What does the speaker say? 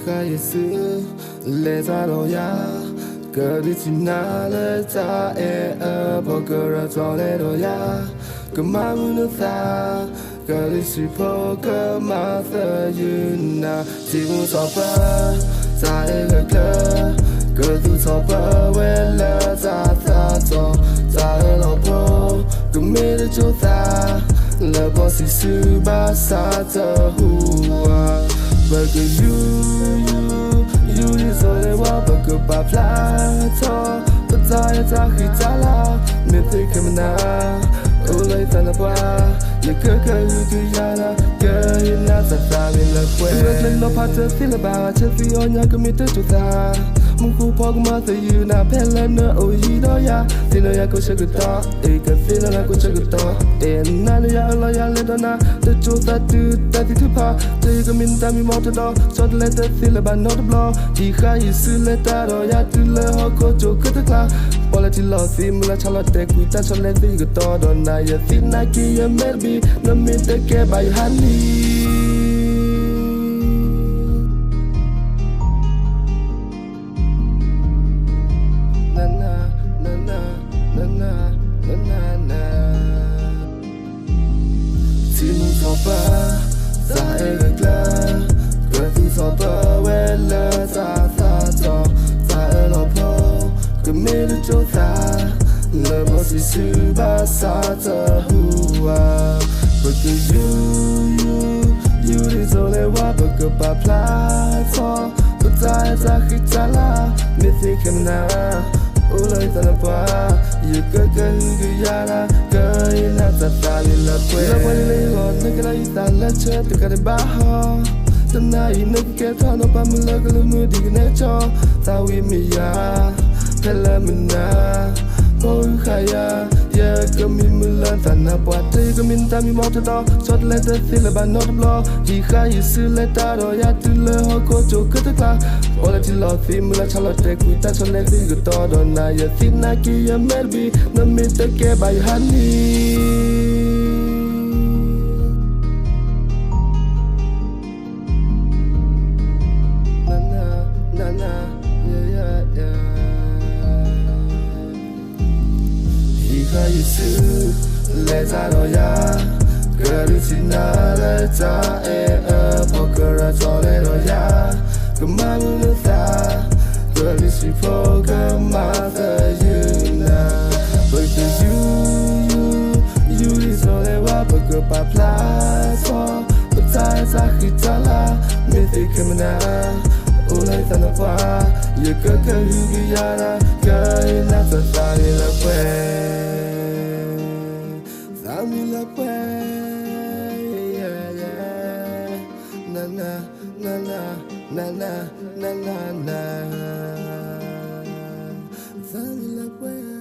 khai sự lệ ra đồ ya cơ đi chim na lệ ta bỏ cơ ra cho lệ đồ ya cơ mà muốn ta cơ đi chỉ phố cơ mà thơ na chỉ muốn so ba ta cơ tu so ba về là ta cho ta lo po cơ mê để cho ta là bỏ xì xứ ba sa ta hùa Burger you đi rồi để qua burger ba plato bất tài ta khi ta la nên thấy cái mình na ô lấy ta là ba những cái hư ya la cái na ta nên là quên nên nó phát tới là ba chơi vì ở nhà cái mình tới chỗ ta mong khu phố mà thấy you na phe lên nữa ôi đó ya thì nó ya có chơi cái đó cái phim nó có chơi cái đó na nó ya lo ya lên đó na tới chỗ ta thì thứ ba tới cái mình ta mi mong tới đó cho lên tới thì là bạn nó đập lo chỉ khai sự lên ta rồi ya từ lỡ họ có chỗ cái thức là bỏ lại chỉ lo tìm là cho là để quý ta cho lên thì cái đó đó này ya tin này kia maybe nó mình tới cái bài hát đi ta là cơ tu so ba về là ta cho ta lo po cơ mê được cho ta là bỏ xì xứ ba sa ta hùa because you đi rồi lại qua because ba plato bất tài ta khi ta la mê thấy cái na ô lời ta là ba you cơ ya la cơ na ta đi là quên nơi cái này ta là chết từ cái ba ho tân này nơi cái thao nó ba mươi lơ cái mưa đi cái cho tao im mi ya thế là mình na ôi khai ya cơ mình mưa lên ta na bỏ tay cơ mình ta mi mong cho đó cho lên tới thì là bạn nó đập lo chỉ khai sự lên ta rồi ya từ lơ họ có chỗ cứ tức là bỏ lại chỉ lo thì mưa là cho lo để quý ta cho lên thì cái to đó này ya tin này kia maybe nó mình tới cái bài hát đi sự lệ ra rồi ya cơ đi chỉ na lệ ta bỏ cơ ra cho lệ rồi ya cơ mà muốn ta cơ đi chỉ phố cơ mà thơ na bởi từ you đi rồi lệ qua bởi cơ ba plato bất tài ta khi ta la mình thấy cái mình na ô lấy ta là ba you cơ hư ya la cái na ta đi là quên Family la yeah yeah na na na na na na na na na Family la